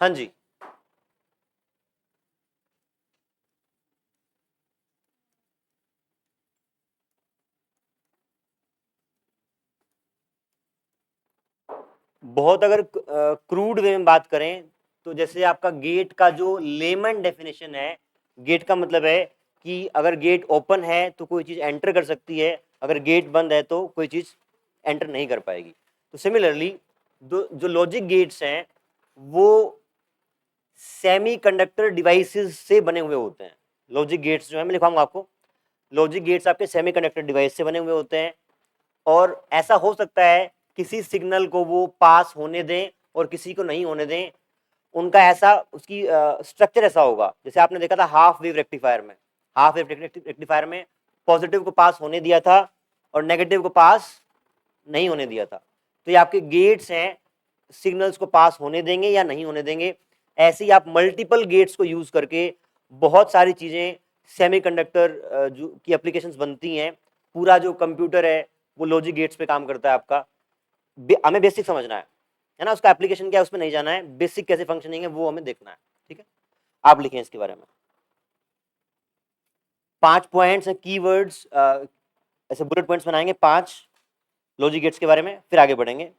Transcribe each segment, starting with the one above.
हाँ जी, बहुत अगर क्रूड वे में बात करें तो जैसे आपका गेट का जो लेमन डेफिनेशन है, गेट का मतलब है कि अगर गेट ओपन है तो कोई चीज एंटर कर सकती है, अगर गेट बंद है तो कोई चीज एंटर नहीं कर पाएगी। तो सिमिलरली जो लॉजिक गेट्स हैं वो सेमीकंडक्टर डिवाइसेस से बने हुए होते हैं। लॉजिक गेट्स जो है, मैं लिखवाऊंगा आपको, लॉजिक गेट्स आपके सेमीकंडक्टर डिवाइस से बने हुए होते हैं। और ऐसा हो सकता है किसी सिग्नल को वो पास होने दें और किसी को नहीं होने दें। उनका ऐसा उसकी स्ट्रक्चर ऐसा होगा, जैसे आपने देखा था हाफ वेव रेक्टिफायर में, हाफ वेव रेक्टिफायर में पॉजिटिव को पास होने दिया था और नेगेटिव को पास नहीं होने दिया था। तो ये आपके गेट्स हैं, सिग्नल्स को पास होने देंगे या नहीं होने देंगे। ऐसे ही आप मल्टीपल गेट्स को यूज करके बहुत सारी चीजें सेमीकंडक्टर जो की एप्लीकेशंस बनती हैं। पूरा जो कंप्यूटर है वो लॉजिक गेट्स पे काम करता है आपका। हमें बेसिक समझना है ना, उसका एप्लीकेशन क्या है उसमें नहीं जाना है, बेसिक कैसे फंक्शनिंग है वो हमें देखना है। ठीक है, आप लिखें इसके बारे में। 5 पॉइंट्स हैं, कीवर्ड्स, ऐसे बुलेट पॉइंट्स बनाएंगे 5 लॉजिक गेट्स के बारे में, फिर आगे बढ़ेंगे।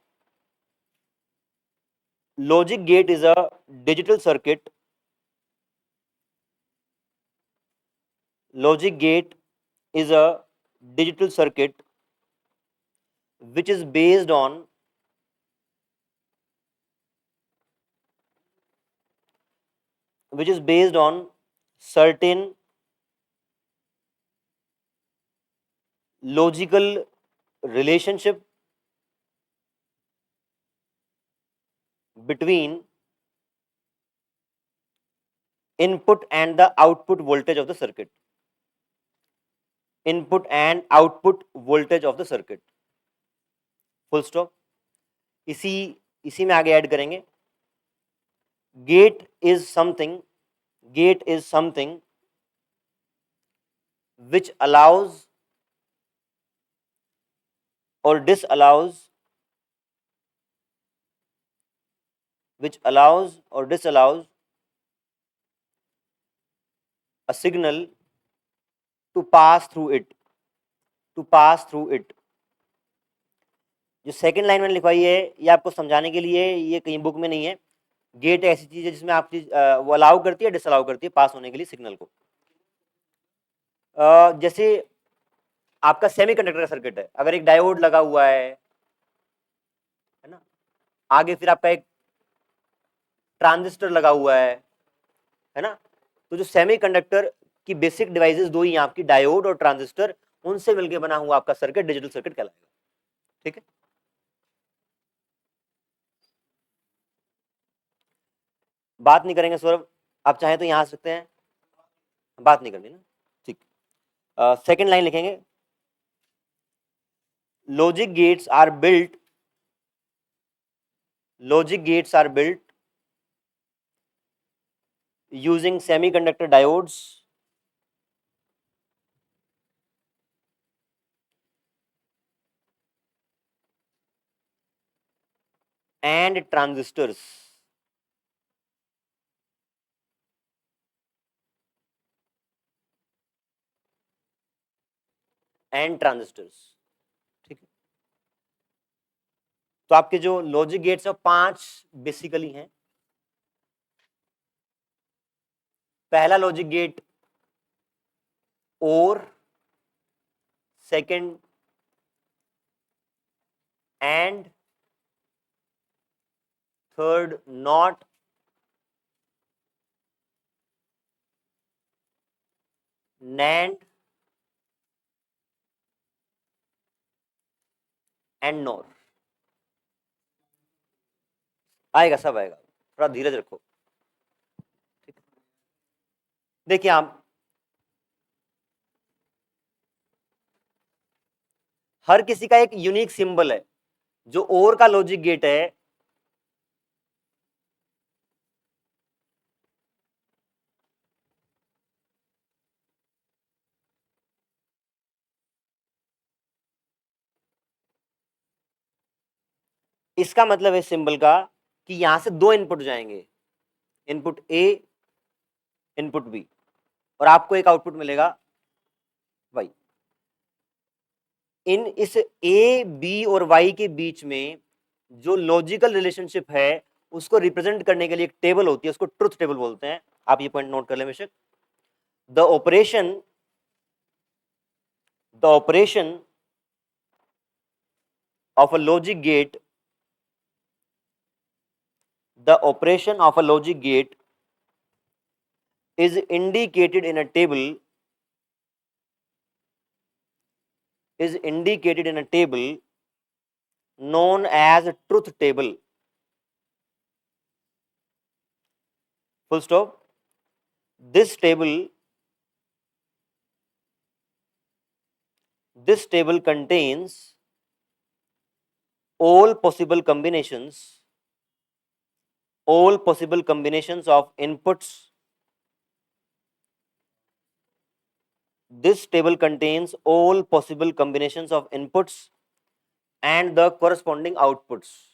Logic gate is a digital circuit. Logic gate is a digital circuit which is based on certain logical relationship between input and the output voltage of the circuit. Input and output voltage of the circuit. Full stop. इसी इसी में आगे add करेंगे, gate is something which allows or disallows a signal to pass through it. जो second line मैंने लिखवाई है ये आपको समझाने के लिए, ये कहीं बुक में नहीं है। गेट ऐसी चीज है जिसमें आप चीज वो अलाउ करती है, डिसअलाउ करती है पास होने के लिए सिग्नल को। जैसे आपका सेमीकंडक्टर का सर्किट है, अगर एक डायोड लगा हुआ है ना, आगे फिर आपका एक ट्रांजिस्टर लगा हुआ है ना, तो जो सेमीकंडक्टर की बेसिक डिवाइसेस दो ही हैं आपकी, डायोड और ट्रांजिस्टर, उनसे मिलकर बना हुआ आपका सर्किट डिजिटल सर्किट कहलाएगा। ठीक है, बात नहीं करेंगे सौरभ, आप चाहें तो यहां आ सकते हैं, बात नहीं करनी ना। ठीक, सेकंड लाइन लिखेंगे, logic gates are built using semiconductor diodes and transistors. ठीक है, तो आपके जो लॉजिक गेट्स है 5 बेसिकली हैं। पहला लॉजिक गेट और, second and, third not, NAND and nor. आएगा, सब आएगा, थोड़ा धीरज रखो। ठीक है, देखिए आप, हर किसी का एक यूनिक सिंबल है। जो और का लॉजिक गेट है इसका मतलब है सिंबल का कि यहां से 2 इनपुट जाएंगे, इनपुट ए, इनपुट बी, और आपको एक आउटपुट मिलेगा वाई। इन इस ए, बी और वाई के बीच में जो लॉजिकल रिलेशनशिप है उसको रिप्रेजेंट करने के लिए एक टेबल होती है, उसको ट्रुथ टेबल बोलते हैं। आप ये पॉइंट नोट कर ले बेशक। The operation of a logic gate is indicated in a table known as truth table. Full stop. This table contains all possible combinations of inputs. This table contains all possible combinations of inputs and the corresponding outputs.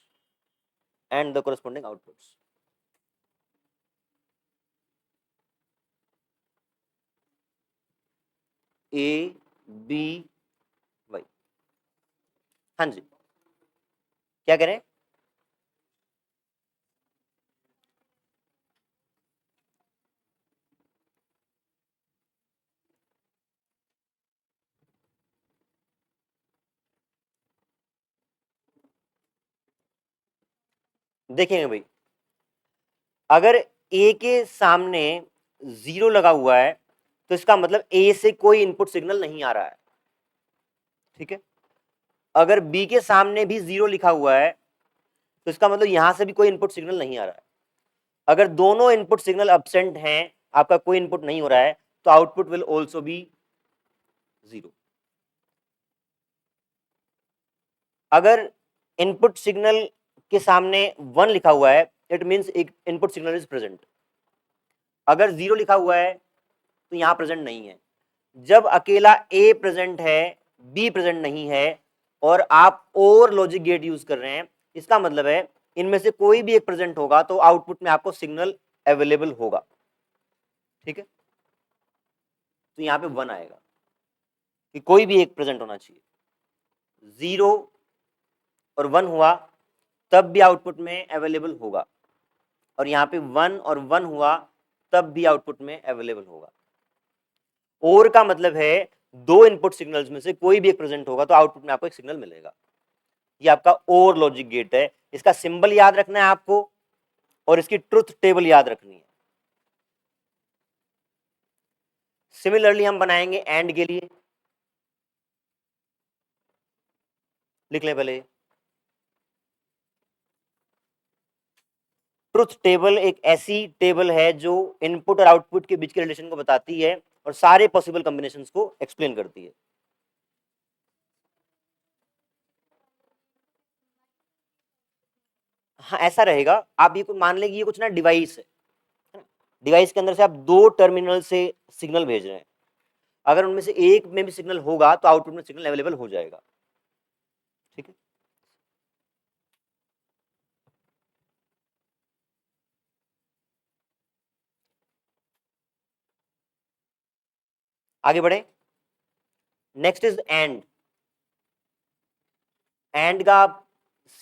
A, B, Y. हाँ जी, क्या करें? देखेंगे भाई, अगर ए के सामने 0 लगा हुआ है तो इसका मतलब ए से कोई इनपुट सिग्नल नहीं आ रहा है, ठीक है। अगर बी के सामने भी 0 लिखा हुआ है तो इसका मतलब यहां से भी कोई इनपुट सिग्नल नहीं आ रहा है। अगर दोनों इनपुट सिग्नल अब्सेंट हैं, आपका कोई इनपुट नहीं हो रहा है, तो आउटपुट विल ऑल्सो बी 0। अगर इनपुट सिग्नल के सामने 1 लिखा हुआ है, it means input signal is present. अगर 0 लिखा हुआ है तो यहां प्रेजेंट नहीं है। जब अकेला ए प्रेजेंट है, बी प्रेजेंट नहीं है, और आप और लॉजिक गेट यूज कर रहे हैं, इसका मतलब है इनमें से कोई भी एक प्रेजेंट होगा तो आउटपुट में आपको सिग्नल अवेलेबल होगा, ठीक है। तो यहां पे 1 आएगा कि कोई भी एक प्रेजेंट होना चाहिए। 0 और 1 हुआ तब भी आउटपुट में अवेलेबल होगा, और यहाँ पे 1 और 1 हुआ तब भी आउटपुट में अवेलेबल होगा। और का मतलब है दो इनपुट सिग्नल्स में से कोई भी एक प्रेजेंट होगा तो आउटपुट में आपको एक सिग्नल मिलेगा। ये आपका और लॉजिक गेट है। इसका सिंबल याद रखना है आपको और इसकी ट्रुथ टेबल याद रखनी है। सिमिलरली हम बनाएंगे एंड के लिए। लिख लें पहले। ट्रुथ टेबल एक ऐसी टेबल है जो इनपुट और आउटपुट के बीच के रिलेशन को बताती है और सारे पॉसिबल कॉम्बिनेशंस को एक्सप्लेन करती है। हाँ, ऐसा रहेगा। आप ये मान लें कि ये कुछ ना डिवाइस है, डिवाइस के अंदर से आप दो टर्मिनल से सिग्नल भेज रहे हैं। अगर उनमें से एक में भी सिग्नल होगा तो आउटपुट में सिग्नल अवेलेबल हो जाएगा, ठीक है। आगे बढ़े। Next is and. एंड का आप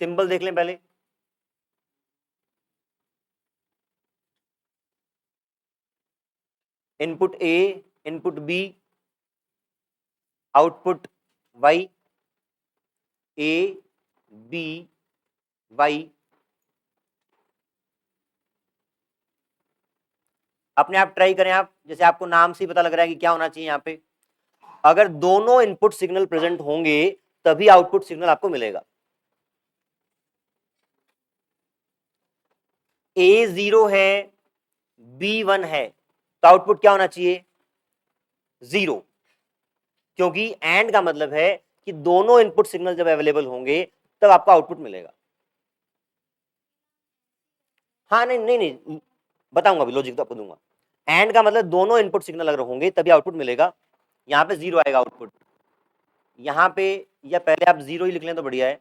सिंबल देख लें पहले। Input A, input B, output Y, A B Y. अपने आप ट्राई करें आप, जैसे आपको नाम से ही पता लग रहा है कि क्या होना चाहिए यहां पे। अगर दोनों इनपुट सिग्नल प्रेजेंट होंगे तभी आउटपुट सिग्नल आपको मिलेगा। ए 0 है, बी 1 है, तो आउटपुट क्या होना चाहिए? 0, क्योंकि एंड का मतलब है कि दोनों इनपुट सिग्नल जब अवेलेबल होंगे तब आपको आउटपुट मिलेगा। हाँ, नहीं नहीं नहीं, बताऊंगा अभी, लॉजिक तो आपको दूंगा। एंड का मतलब दोनों इनपुट सिग्नल अगर होंगे तभी आउटपुट मिलेगा। यहाँ पे 0 आएगा आउटपुट, यहाँ पे, या पहले आप 0 ही लिख लें तो बढ़िया है।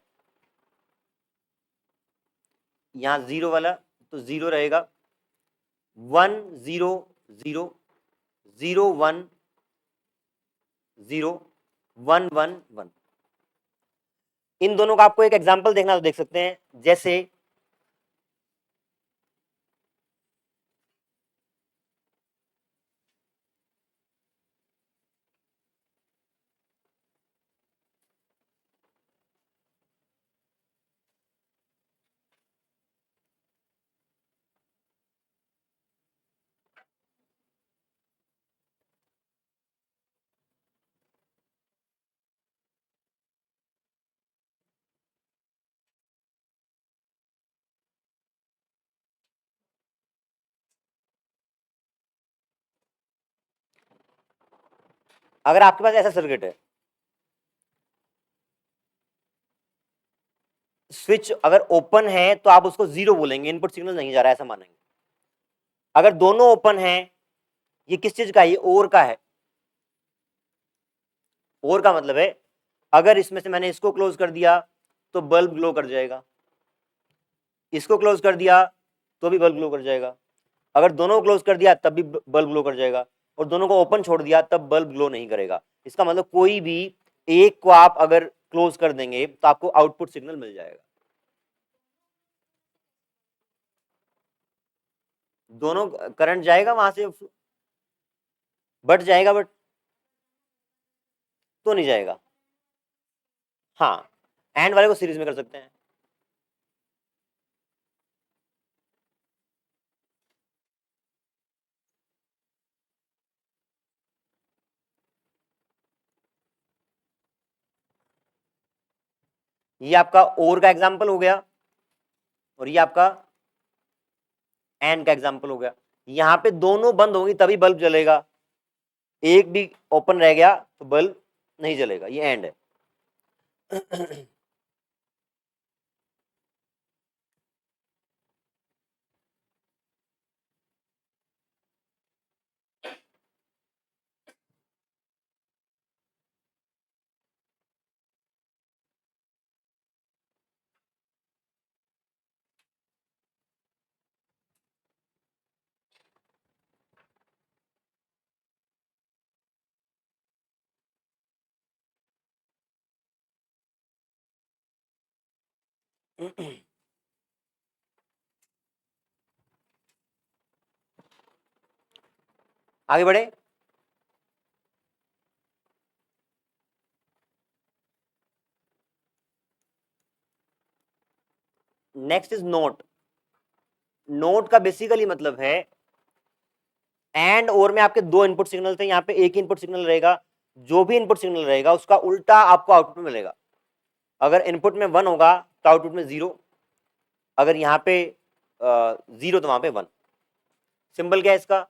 यहाँ 0 वाला तो 0 रहेगा, 1 0 0 0 1 0 1 1 1। इन दोनों का आपको एक एग्जांपल देखना तो देख सकते हैं, जैसे अगर आपके पास ऐसा सर्किट है, स्विच अगर ओपन है तो आप उसको जीरो बोलेंगे, इनपुट सिग्नल नहीं जा रहा है ऐसा मानेंगे। अगर दोनों ओपन है, ये किस चीज का है, ये और का है। और का मतलब है अगर इसमें से मैंने इसको क्लोज कर दिया तो बल्ब ग्लो कर जाएगा, इसको क्लोज कर दिया तो भी बल्ब ग्लो कर जाएगा, अगर दोनों क्लोज कर दिया तब भी बल्ब ग्लो कर जाएगा, और दोनों को ओपन छोड़ दिया तब बल्ब ग्लो नहीं करेगा। इसका मतलब कोई भी एक को आप अगर क्लोज कर देंगे तो आपको आउटपुट सिग्नल मिल जाएगा। दोनों करंट जाएगा वहां से, बट जाएगा, बट तो नहीं जाएगा। हाँ, एंड वाले को सीरीज में कर सकते हैं। ये आपका और का एग्जाम्पल हो गया, और ये आपका एंड का एग्जाम्पल हो गया। यहां पे दोनों बंद होंगी तभी बल्ब जलेगा, एक भी ओपन रह गया तो बल्ब नहीं जलेगा। ये एंड है। आगे बढ़े। Next is note. नोट का बेसिकली मतलब है, एंड और में आपके दो इनपुट सिग्नल थे, यहाँ पे एक ही इनपुट सिग्नल रहेगा। जो भी इनपुट सिग्नल रहेगा उसका उल्टा आपको आउटपुट में मिलेगा। अगर इनपुट में 1 होगा तो आउटपुट में 0, अगर यहाँ पे 0 तो वहां पे 1। सिंबल क्या है इसका,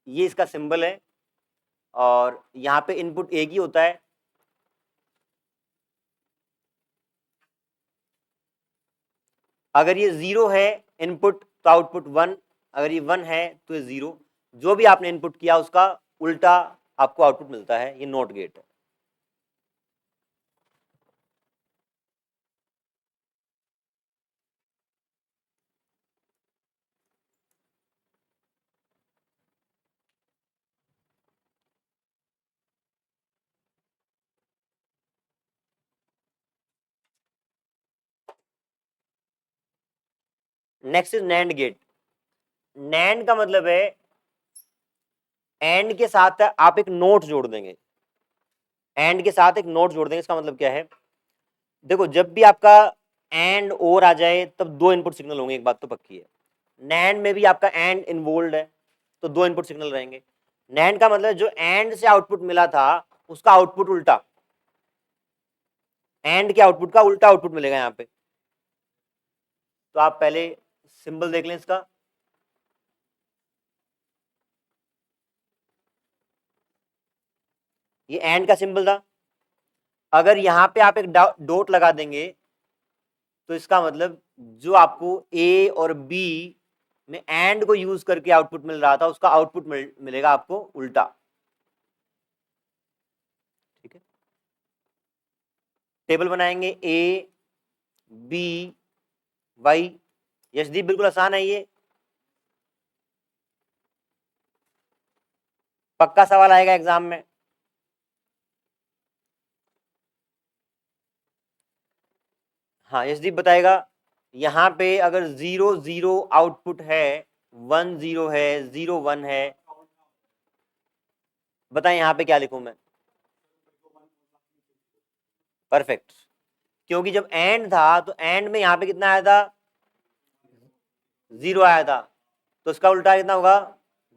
ये इसका सिंबल है, और यहाँ पे इनपुट एक ही होता है। अगर ये 0 है इनपुट तो आउटपुट 1, अगर ये 1 है तो ये 0। जो भी आपने इनपुट किया उसका उल्टा आपको आउटपुट मिलता है। ये नोट गेट है। Next is NAND gate. NAND का मतलब है एंड के साथ आप एक नोट जोड़ देंगे, एंड के साथ एक नोट जोड़ देंगे। इसका मतलब क्या है, देखो जब भी आपका एंड और आ जाए तब दो इनपुट सिग्नल होंगे, एक बात तो पक्की है। नैंड में भी आपका एंड इन्वोल्व है तो दो इनपुट सिग्नल रहेंगे। नैंड का मतलब जो एंड से आउटपुट मिला था उसका आउटपुट उल्टा, एंड के आउटपुट का उल्टा आउटपुट मिलेगा यहाँ पे। तो आप पहले सिंबल देख लें इसका, ये एंड का सिंबल था। अगर यहां पे आप एक डॉट लगा देंगे तो इसका मतलब जो आपको ए और बी में एंड को यूज करके आउटपुट मिल रहा था उसका आउटपुट मिलेगा आपको उल्टा। ठीक है, टेबल बनाएंगे, ए बी वाई। यशदीप बिल्कुल आसान है ये, पक्का सवाल आएगा एग्जाम में। हाँ यशदीप बताएगा, यहाँ पे अगर 0 0 आउटपुट है, 1 0 है, 0 1 है, बताएं यहाँ पे क्या लिखूं मैं? परफेक्ट, क्योंकि जब एंड था तो एंड में यहाँ पे कितना आया था? 0 आया था, तो उसका उल्टा कितना होगा?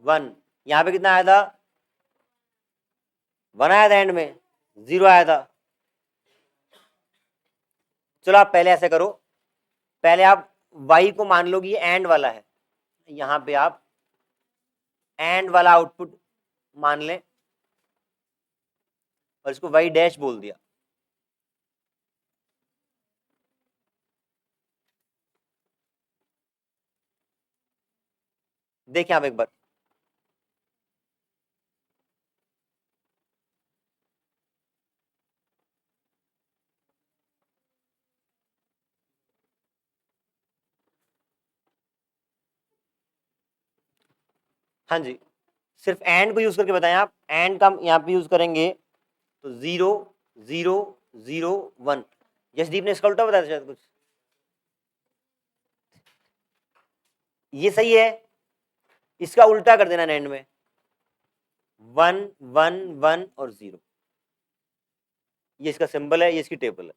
1। यहाँ पे कितना आया था? 1 आया था, एंड में 0 आया था। चलो आप पहले ऐसे करो, पहले आप y को मान लो कि ये एंड वाला है, यहाँ पे आप एंड वाला आउटपुट मान लें और इसको y डैश बोल दिया। देखिए आप एक बार, हाँ जी, सिर्फ एंड को यूज करके बताएं आप, एंड का यहाँ पे यूज करेंगे तो 0 0 0 1। यशदीप ने इसका उल्टा बताया था शायद कुछ, ये सही है, इसका उल्टा कर देना एंड में, 1 1 1 और 0। ये इसका सिंबल है, ये इसकी टेबल है।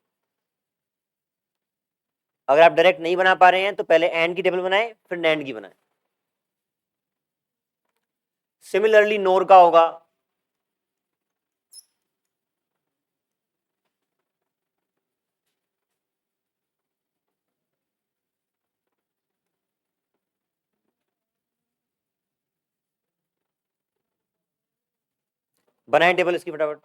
अगर आप डायरेक्ट नहीं बना पा रहे हैं तो पहले एंड की टेबल बनाएं, फिर नैंड की बनाएं। सिमिलरली नोर का होगा, बनाएं टेबल इसकी फटाफट।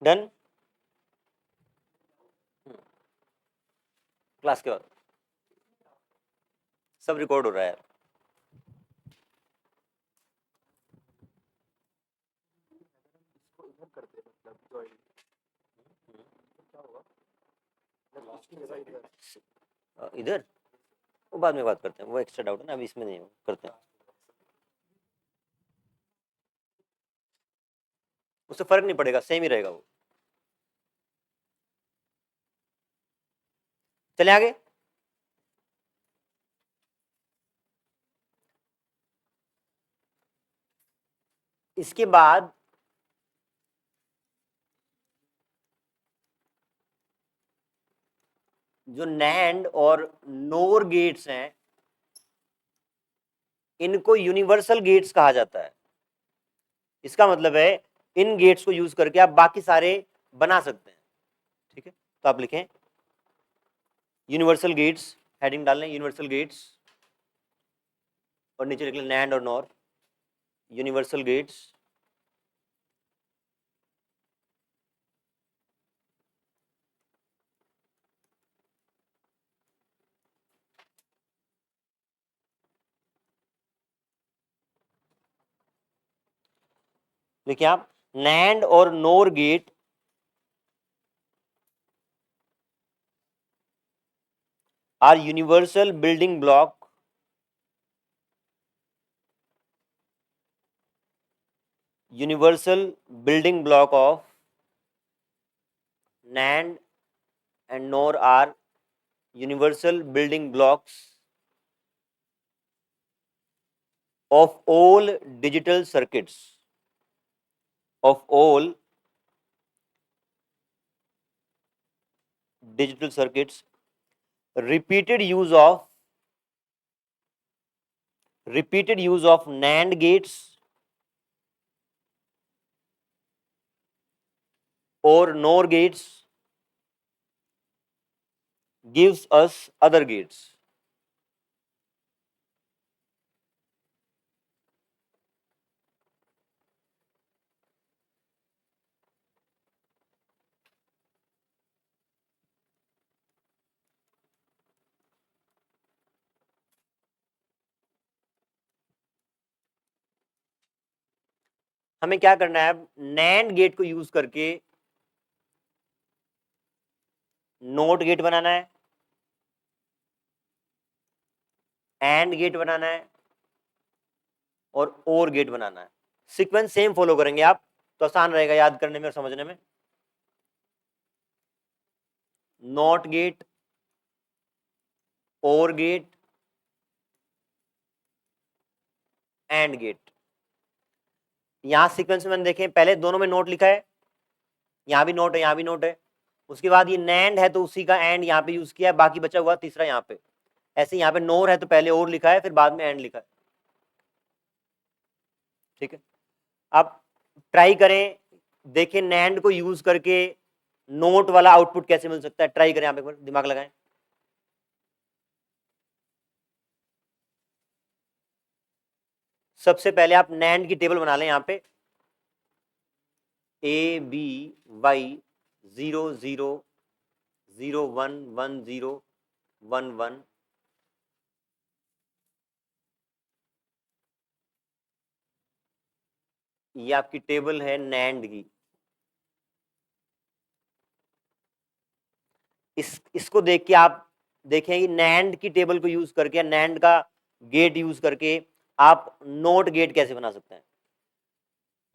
डन, क्लास के बाद सब रिकॉर्ड हो रहा है यार। इधर वो बाद में बात करते हैं, वो एक्स्ट्रा डाउट है ना, अभी इसमें नहीं करते हैं, उससे फर्क नहीं पड़ेगा, सेम ही रहेगा वो। चले आगे, इसके बाद जो नैंड और नोर गेट्स हैं, इनको यूनिवर्सल गेट्स कहा जाता है। इसका मतलब है इन गेट्स को यूज करके आप बाकी सारे बना सकते हैं। ठीक है, तो आप लिखें यूनिवर्सल गेट्स, हेडिंग डाल लें यूनिवर्सल गेट्स, और नीचे लिख लें नैंड और नॉर, यूनिवर्सल गेट्स। देखिए आप, नैंड और NOR gate are universal building block of NAND and NOR are universal building blocks of all digital circuits. Of all digital circuits, repeated use of NAND gates or NOR gates gives us other gates. हमें क्या करना है अब, NAND gate को use करके note gate बनाना है, and gate बनाना है और गेट बनाना है। सीक्वेंस सेम फॉलो करेंगे आप, तो आसान रहेगा याद करने में और समझने में। नॉट गेट, और गेट, एंड गेट। यहां सीक्वेंस में देखें, पहले दोनों में नोट लिखा है, यहां भी नोट है, यहां भी नोट है। उसके बाद ये नैंड है तो उसी का एंड यहां पे यूज किया है, बाकी बचा हुआ तीसरा यहां पे। ऐसे यहां पे नोर है तो पहले और लिखा है, फिर बाद में एंड लिखा है। ठीक है, अब ट्राई करें, देखें नैंड को यूज करके नोट वाला आउटपुट कैसे मिल सकता है। ट्राई करें, आप एक बार दिमाग लगाएं। सबसे पहले आप नैंड की टेबल बना लें, यहां पे ABY 00011011। ये आपकी टेबल है नैंड की। इसको देख के आप देखें कि नैंड की टेबल को यूज करके, नैंड का गेट यूज करके आप नोट गेट कैसे बना सकते हैं।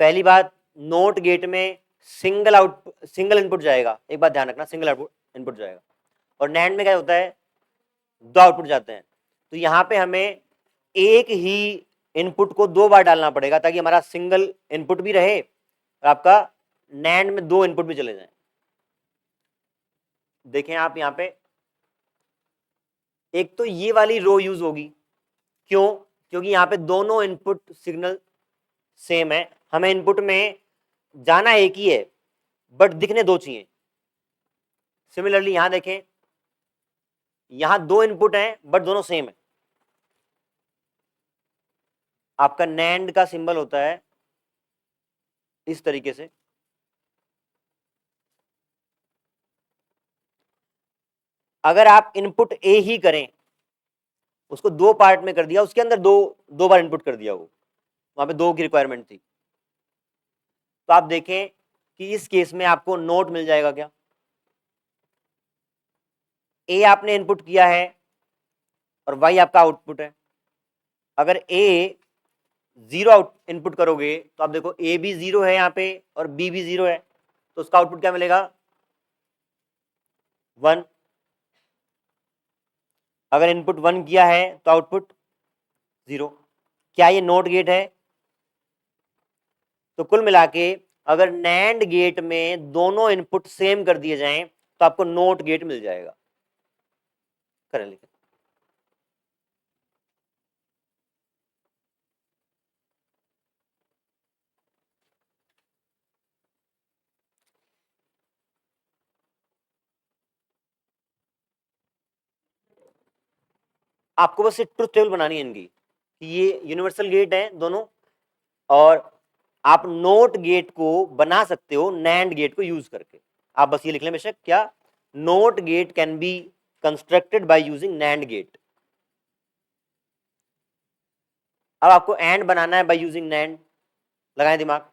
पहली बात, नोट गेट में सिंगल इनपुट जाएगा, एक बात ध्यान रखना, सिंगल आउटपुट इनपुट जाएगा। और नैंड में क्या होता है, दो आउटपुट जाते हैं। तो यहां पे हमें एक ही इनपुट को दो बार डालना पड़ेगा ताकि हमारा सिंगल इनपुट भी रहे और आपका नैंड में दो इनपुट भी चले जाएं। देखें आप यहां पे, एक तो ये वाली रो यूज होगी, क्यों, क्योंकि यहां पे दोनों इनपुट सिग्नल सेम है। हमें इनपुट में जाना एक ही है बट दिखने दो चाहिए। सिमिलरली यहां देखें, यहां दो इनपुट हैं बट दोनों सेम है। आपका नैंड का सिंबल होता है इस तरीके से। अगर आप इनपुट ए ही करें, उसको दो पार्ट में कर दिया, उसके अंदर दो दो बार इनपुट कर दिया, वो वहां पे दो की रिक्वायरमेंट थी, तो आप देखें कि इस केस में आपको नोट मिल जाएगा क्या। ए आपने इनपुट किया है और वाई आपका आउटपुट है। अगर ए जीरो आउट इनपुट करोगे तो आप देखो ए भी जीरो है यहाँ पे और बी भी जीरो है, तो उसका आउटपुट क्या मिलेगा, 1। अगर इनपुट 1 किया है तो आउटपुट 0। क्या ये नोट गेट है। तो कुल मिला के अगर नैंड गेट में दोनों इनपुट सेम कर दिए जाएं तो आपको नोट गेट मिल जाएगा। करें लिखें, आपको बस एक ट्रुथ टेबल बनानी है इनकी कि ये यूनिवर्सल गेट है दोनों, और आप नोट गेट को बना सकते हो नैंड गेट को यूज करके। आप बस ये लिख लें बेशक, क्या, NOT gate can be constructed by using NAND gate. अब आपको एंड बनाना है बाय यूजिंग नैंड, लगाएं दिमाग।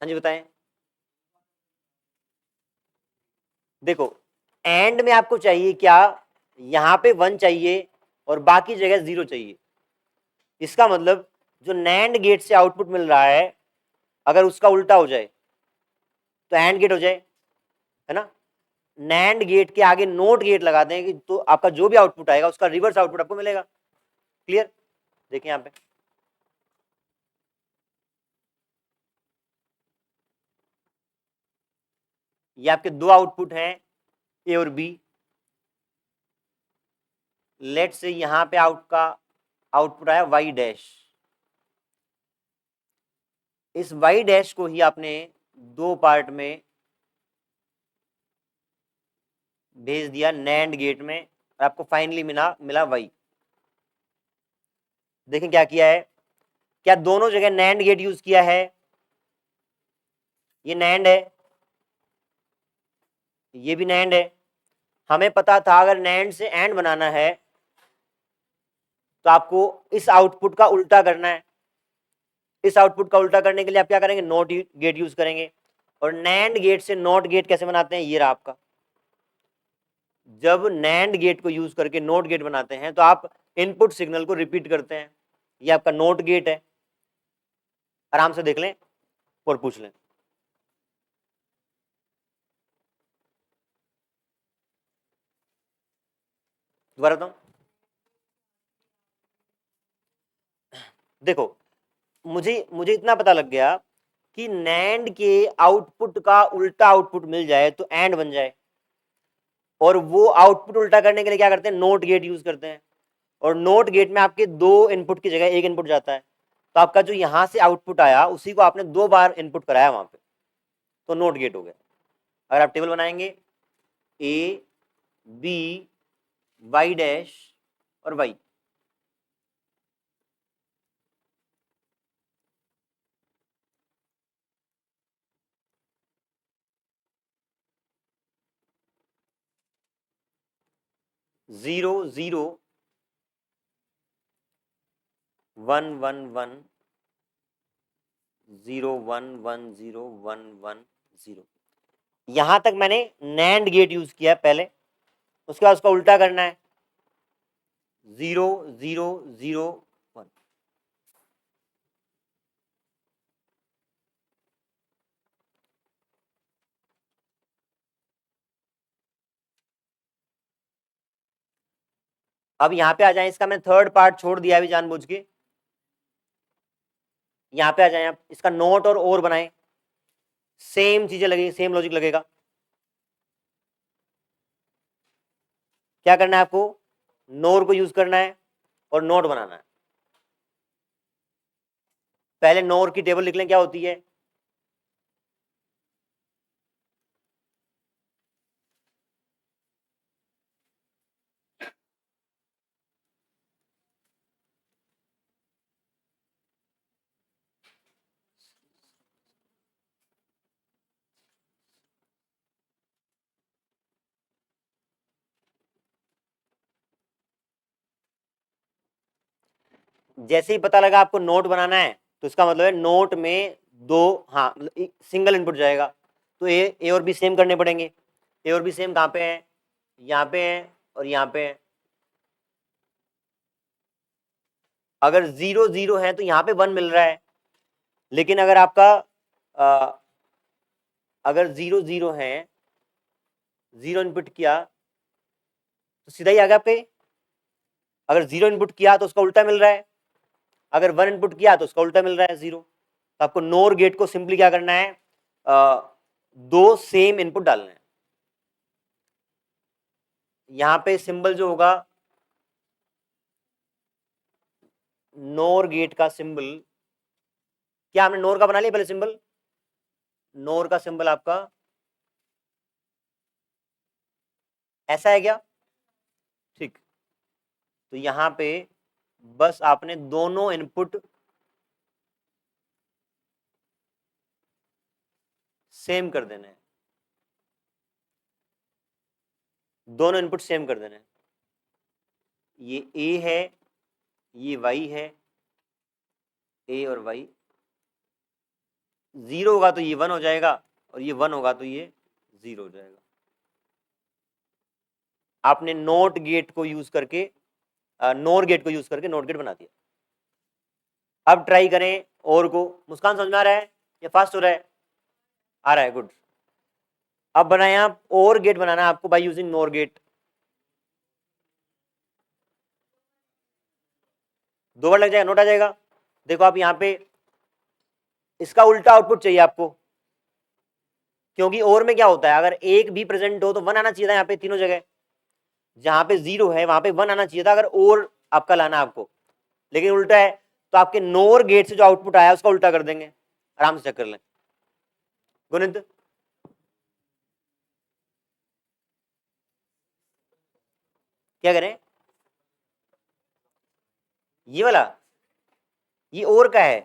हाँ जी बताएं। देखो एंड में आपको चाहिए क्या, यहां पे 1 चाहिए और बाकी जगह 0 चाहिए। इसका मतलब जो नैंड गेट से आउटपुट मिल रहा है अगर उसका उल्टा हो जाए तो एंड गेट हो जाए, है ना। नैंड गेट के आगे नोट गेट लगा दें कि तो आपका जो भी आउटपुट आएगा उसका रिवर्स आउटपुट आपको मिलेगा। क्लियर। देखिए यहां पे ये आपके दो आउटपुट हैं ए और बी। लेट से यहां पे आउटपुट आया वाई डैश। इस वाई डैश को ही आपने दो पार्ट में भेज दिया नैंड गेट में और आपको फाइनली मिला वाई। देखें क्या किया है, क्या दोनों जगह नैंड गेट यूज किया है। ये नैंड है, ये भी नैंड है। हमें पता था अगर नैंड से एंड बनाना है तो आपको इस आउटपुट का उल्टा करना है। इस आउटपुट का उल्टा करने के लिए आप क्या करेंगे, नॉट गेट यूज करेंगे। और नैंड गेट से नॉट गेट कैसे बनाते हैं, ये रहा आपका। जब नैंड गेट को यूज करके नोट गेट बनाते हैं तो आप इनपुट सिग्नल को रिपीट करते हैं। ये आपका नोट गेट है, आराम से देख लें और पूछ लें। दोबारा बताऊं, देखो मुझे मुझे इतना पता लग गया कि नैंड के आउटपुट का उल्टा आउटपुट मिल जाए तो एंड बन जाए। और वो आउटपुट उल्टा करने के लिए क्या करते हैं, नोट गेट यूज करते हैं। और नोट गेट में आपके दो इनपुट की जगह एक इनपुट जाता है, तो आपका जो यहां से आउटपुट आया उसी को आपने दो बार इनपुट कराया वहां पे, तो नोट गेट हो गया। अगर आप टेबल बनाएंगे ए बी वाई डैश और वाई, 0 0 1 1 1 0 1 1 0 1 1 0। यहां तक मैंने नैंड गेट यूज किया पहले, उसके बाद उसका उल्टा करना है 0 0 0 1। अब यहां पे आ जाए, इसका मैंने थर्ड पार्ट छोड़ दिया अभी जानबूझ के। यहां पे आ जाए आप, इसका नोट और बनाएं, सेम चीजें लगेगी, सेम लॉजिक लगेगा। क्या करना है आपको, नोर को यूज करना है और नोट बनाना है। पहले नोर की टेबल लिख लें क्या होती है। जैसे ही पता लगा आपको नोट बनाना है तो इसका मतलब है नोट में दो, हाँ सिंगल इनपुट जाएगा, तो ए और बी सेम करने पड़ेंगे। ए और बी सेम कहाँ पे है, यहाँ पे है और यहाँ पे है। अगर 0 0 है तो यहाँ पे 1 मिल रहा है, लेकिन अगर आपका अगर 0 0 है, 0 इनपुट किया तो सीधा ही आ गया आपके। अगर 0 इनपुट किया तो उसका उल्टा मिल रहा है, अगर 1 इनपुट किया तो उसका उल्टा मिल रहा है 0। तो आपको नोर गेट को सिंपली क्या करना है, दो सेम इनपुट डालना है। यहां पे सिंबल जो होगा नोर गेट का सिंबल, क्या हमने नोर का बना लिया पहले सिंबल। नोर का सिंबल आपका ऐसा है क्या, ठीक। तो यहां पे बस आपने दोनों इनपुट सेम कर देने हैं, दोनों इनपुट सेम कर देने हैं। ये ए है, ये वाई है, ए और वाई। 0 होगा तो ये 1 हो जाएगा, और ये 1 होगा तो ये 0 हो जाएगा। आपने नोट गेट को यूज करके नोर गेट को यूज करके नोट गेट बना दिया। अब ट्राई करें और को। मुस्कान समझ में आ रहा है या फास्ट हो रहा है? आ रहा है, गुड। अब बनाए आप और गेट बनाना है आपको बाय यूजिंग नोर गेट। 2 बार लग जाएगा, नोट आ जाएगा। देखो आप यहाँ पे इसका उल्टा आउटपुट चाहिए आपको, क्योंकि और में क्या होता है, अगर एक भी प्रेजेंट हो तो 1 आना चाहिए था यहाँ पे तीनों जगह। जहां पे 0 है वहां पे 1 आना चाहिए था अगर और आपका लाना आपको, लेकिन उल्टा है। तो आपके नोर गेट से जो आउटपुट आया उसका उल्टा कर देंगे। आराम से चेक कर लें। गुणित क्या करें, ये वाला, ये और का है।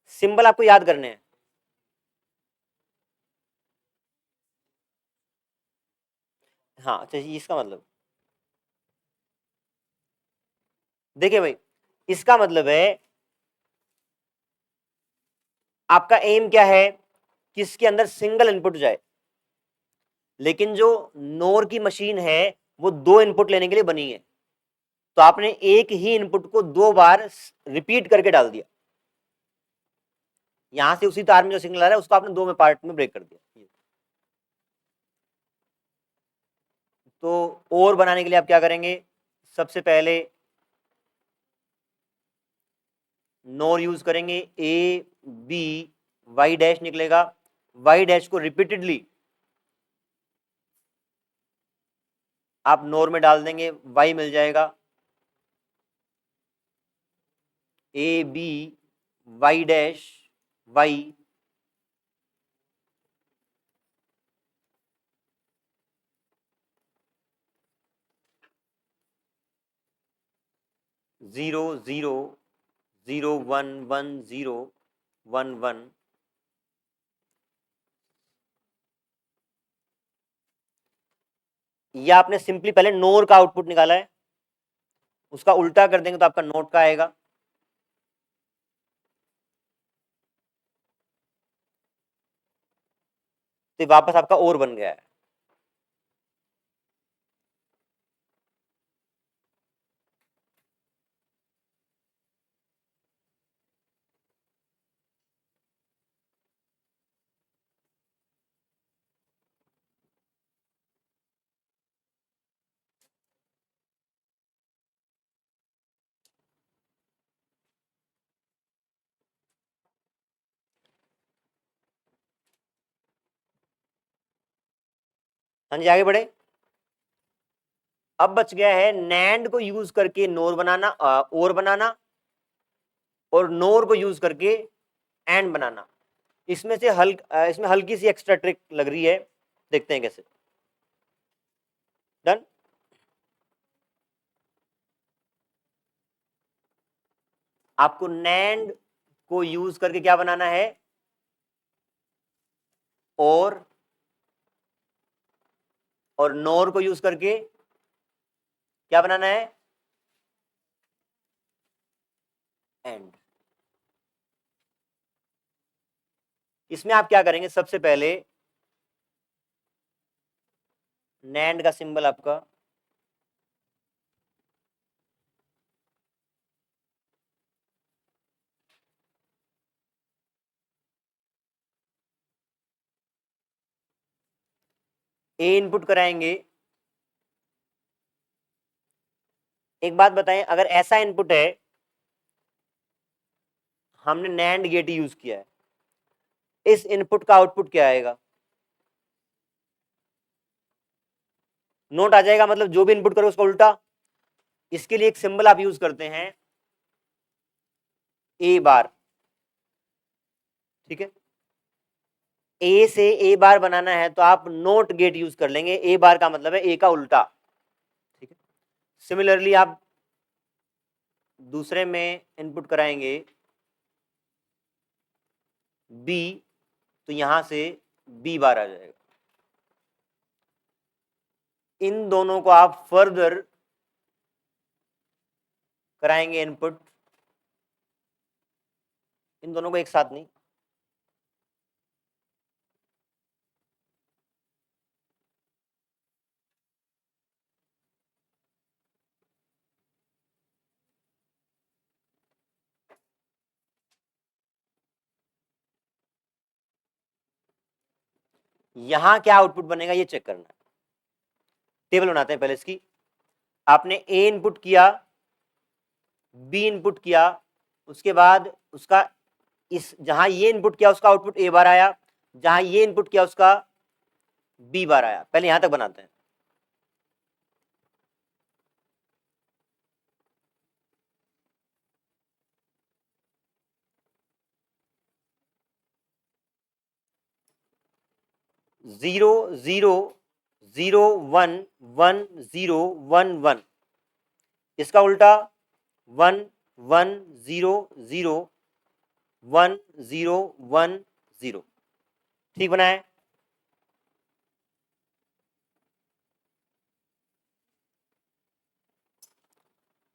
सिंबल आपको याद करने हैं। हाँ अच्छा, इसका मतलब देखिए भाई, इसका मतलब है आपका एम क्या है कि इसके अंदर सिंगल इनपुट जाए, लेकिन जो नोर की मशीन है वो 2 इनपुट लेने के लिए बनी है। तो आपने एक ही इनपुट को 2 बार रिपीट करके डाल दिया। यहां से उसी तार में जो सिग्नल आ रहा है उसको आपने 2 में पार्ट में ब्रेक कर दिया। तो और बनाने के लिए आप क्या करेंगे, सबसे पहले नोर यूज करेंगे, ए बी वाई डैश निकलेगा, वाई डैश को रिपीटेडली आप नोर में डाल देंगे, वाई मिल जाएगा। A B Y dash Y, zero zero zero one one zero one one. या आपने सिंपली पहले नोर का आउटपुट निकाला है, उसका उल्टा कर देंगे तो आपका नोट का आएगा। तो वापस आपका और बन गया है। हाँ जी, आगे बढ़े। अब बच गया है नैंड को यूज करके नोर बनाना, और बनाना, और नोर को यूज करके एंड बनाना। इसमें से इसमें हल्की सी एक्स्ट्रा ट्रिक लग रही है, देखते हैं कैसे। डन। आपको नैंड को यूज करके क्या बनाना है, और नोर को यूज करके क्या बनाना है, एंड। इसमें आप क्या करेंगे, सबसे पहले नैंड का सिंबल आपका ए इनपुट कराएंगे। एक बात बताएं, अगर ऐसा इनपुट है, हमने नैंड गेट यूज किया है, इस इनपुट का आउटपुट क्या आएगा, नोट आ जाएगा। मतलब जो भी इनपुट करो उसका उल्टा। इसके लिए एक सिंबल आप यूज करते हैं, ए बार। ठीक है, ए से ए बार बनाना है तो आप नोट गेट यूज कर लेंगे, ए बार का मतलब है ए का उल्टा। ठीक है, सिमिलरली आप दूसरे में इनपुट कराएंगे बी, तो यहां से बी बार आ जाएगा। इन दोनों को आप फर्दर कराएंगे इनपुट इन दोनों को एक साथ नहीं। यहां क्या आउटपुट बनेगा ये चेक करना है। टेबल बनाते हैं पहले इसकी। आपने ए इनपुट किया, बी इनपुट किया, उसके बाद उसका इस जहां ये इनपुट किया उसका आउटपुट ए बार आया, जहां ये इनपुट किया उसका बी बार आया। पहले यहां तक बनाते हैं। Zero zero zero one one zero one one, इसका उल्टा one one zero zero one zero one zero. ठीक बना है।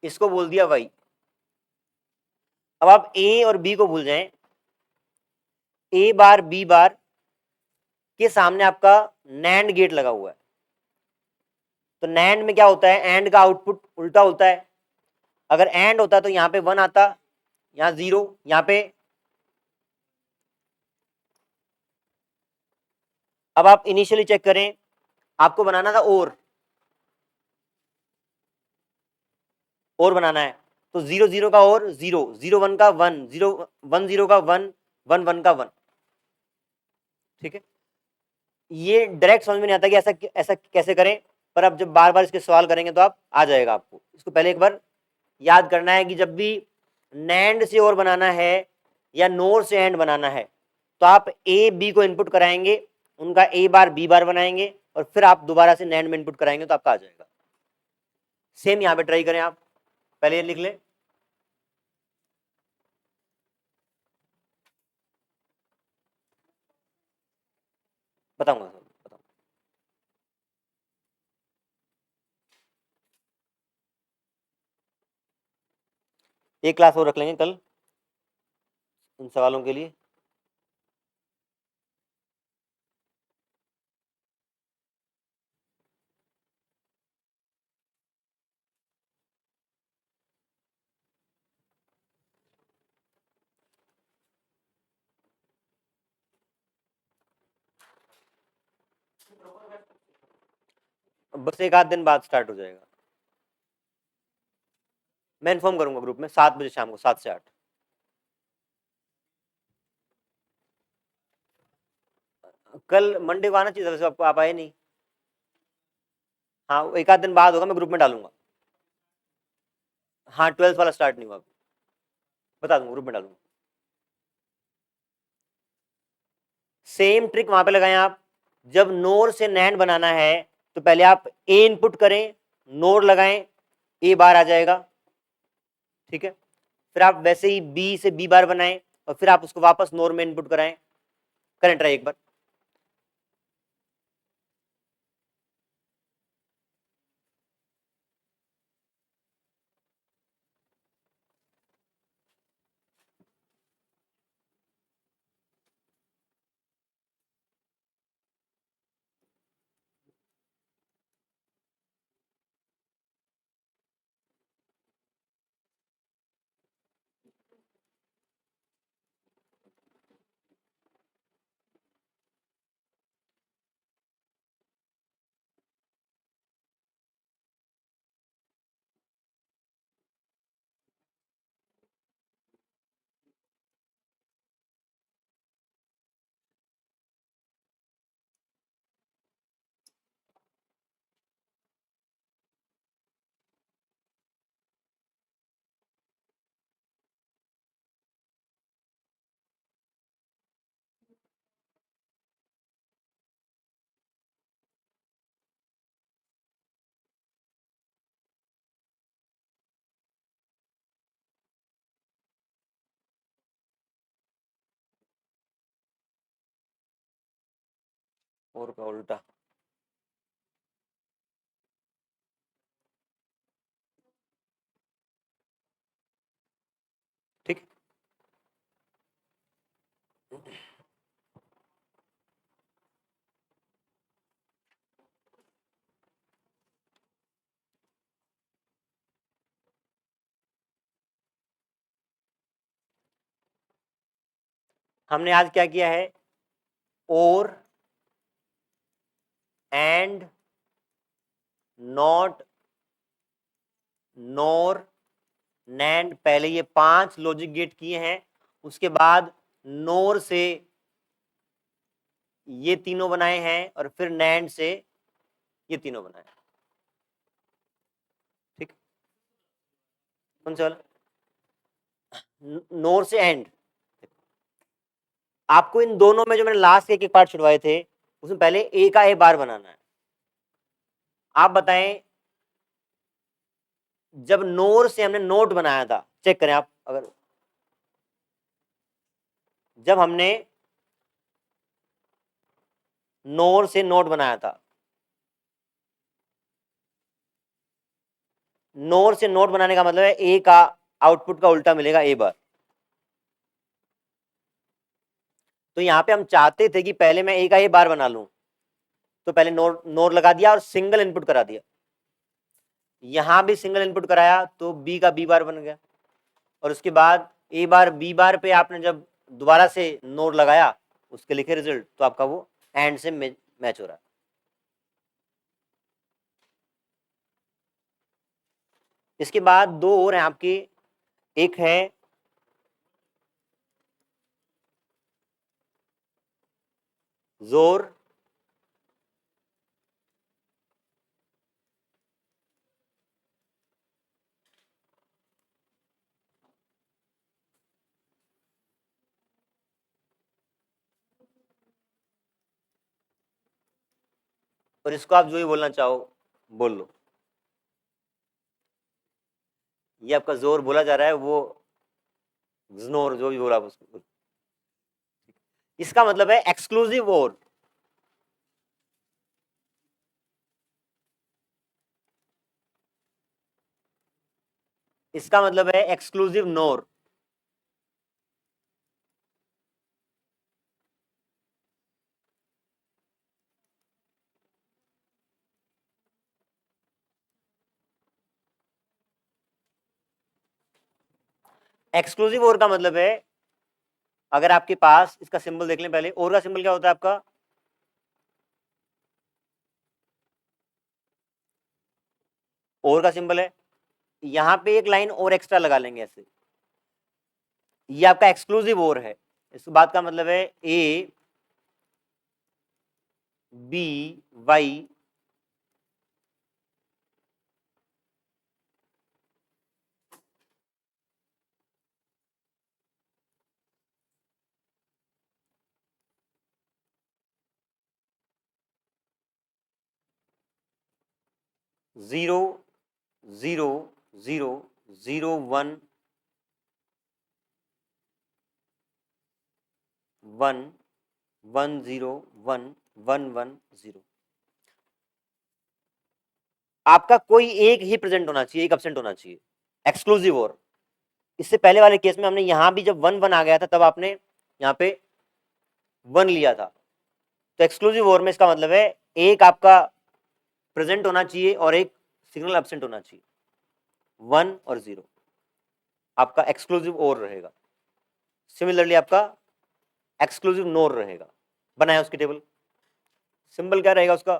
इसको बोल दिया वाई। अब आप ए और बी को भूल जाएं। ए बार बी बार के सामने आपका नैंड गेट लगा हुआ है, तो नैंड में क्या होता है, एंड का आउटपुट उल्टा होता है। अगर एंड होता तो यहां पे वन आता, यहां जीरो, यहां पे। अब आप इनिशियली चेक करें, आपको बनाना था और बनाना है, तो जीरो जीरो का और जीरो, जीरो वन का वन, जीरो वन जीरो का वन, वन वन का वन। ठीक है, ये डायरेक्ट समझ में नहीं आता कि ऐसा ऐसा कैसे करें, पर अब जब बार बार इसके सवाल करेंगे तो आप आ जाएगा आपको। इसको पहले एक बार याद करना है कि जब भी नैंड से और बनाना है या नोर से एंड बनाना है, तो आप ए बी को इनपुट कराएंगे, उनका ए बार बी बार बनाएंगे, और फिर आप दोबारा से नैंड में इनपुट कराएंगे तो आपका आ जाएगा। सेम यहां पे ट्राई करें आप। पहले ये लिख लें, बताऊंगा बताऊंगा। एक क्लास और रख लेंगे कल इन सवालों के लिए। बस एक आध दिन बाद स्टार्ट हो जाएगा। मैं इन्फॉर्म करूंगा ग्रुप में 7 बजे शाम को, 7 से 8। कल मंडे को आना चाहिए था वैसे, आपको आप आए नहीं। हाँ, एक आध दिन बाद होगा, मैं ग्रुप में डालूंगा। हाँ, 12th वाला स्टार्ट नहीं हुआ अभी। बता दूंगा, ग्रुप में डालूंगा। सेम ट्रिक वहां पे लगाएं आप। जब नोर से नैंड बनाना है तो पहले आप ए इनपुट करें, नोर लगाएं, ए बार आ जाएगा। ठीक है, फिर आप वैसे ही बी से बी बार बनाएं, और फिर आप उसको वापस नोर में इनपुट कराएं। करें ट्राई एक बार। और का उल्टा। ठीक। हमने आज क्या किया है, और एंड, नॉट, नोर, नैंड, पहले ये 5 लॉजिक गेट किए हैं, उसके बाद नोर से ये तीनों बनाए हैं, और फिर नैंड से ये तीनों बनाए। ठीक, कौन सा वाला? नोर से एंड। आपको इन दोनों में जो मैंने लास्ट एक एक पार्ट छुड़वाए थे, उसमें पहले ए का ए बार बनाना है। आप बताएं, जब नोर से हमने नोट बनाया था, चेक करें आप, अगर जब हमने नोर से नोट बनाया था, नोर से नोट बनाने का मतलब है ए का आउटपुट का उल्टा मिलेगा ए बार। तो यहां पे हम चाहते थे कि पहले मैं ए का ए बार बना लूं, तो पहले नोर नोर लगा दिया और सिंगल इनपुट करा दिया। यहां भी सिंगल इनपुट कराया तो बी का बी बार बन गया, और उसके बाद ए बार बी बार पे आपने जब दोबारा से नोर लगाया, उसके लिखे रिजल्ट, तो आपका वो एंड से मैच हो रहा है। इसके बाद दो और हैं आपके, एक है जोर, और इसको आप जो भी बोलना चाहो बोल लो। ये आपका जोर बोला जा रहा है, वो ज्नोर जो भी बोला आप उसको। इसका मतलब है एक्सक्लूसिव और। इसका मतलब है एक्सक्लूसिव नोर। एक्सक्लूसिव और का मतलब है, अगर आपके पास इसका सिंबल देख लें पहले, और का सिंबल क्या होता है आपका, और का सिंबल है, यहां पे एक लाइन और एक्स्ट्रा लगा लेंगे ऐसे, ये आपका एक्सक्लूसिव और है। इस बात का मतलब है ए बी वाई, 0 0 0 0 1 1 1 0 1 1 1 0। आपका कोई एक ही प्रेजेंट होना चाहिए, एक एब्सेंट होना चाहिए, एक्सक्लूसिव और। इससे पहले वाले केस में हमने यहां भी जब 1 1 आ गया था, तब आपने यहां पे 1 लिया था। तो एक्सक्लूसिव और में इसका मतलब है एक आपका प्रेजेंट होना चाहिए और एक सिग्नल एब्सेंट होना चाहिए, 1 और 0 आपका एक्सक्लूसिव और रहेगा। सिमिलरली आपका एक्सक्लूसिव नोर रहेगा। बनाया उसकी टेबल, सिंबल क्या रहेगा उसका,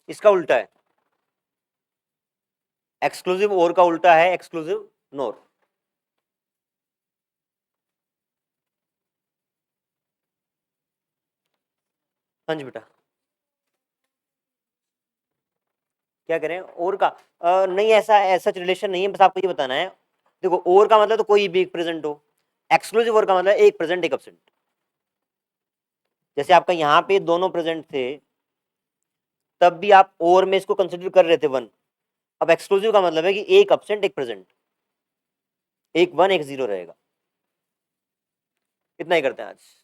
इसका उल्टा है, एक्सक्लूसिव और का उल्टा है एक्सक्लूसिव नोर। हाँ जी बेटा, क्या करें और का नहीं, ऐसा ऐसा रिलेशन नहीं है, बस आपको ये बताना है। देखो और का मतलब तो कोई भी एक प्रेजेंट हो, एक्सक्लूसिव और का मतलब एक प्रेजेंट एक एब्सेंट। जैसे आपका यहाँ पे दोनों प्रेजेंट थे, तब भी आप और में इसको कंसिडर कर रहे थे वन। अब एक्सक्लूसिव का मतलब है कि एक एब्सेंट एक प्रेजेंट, एक वन एक जीरो रहेगा। इतना ही करते हैं आज।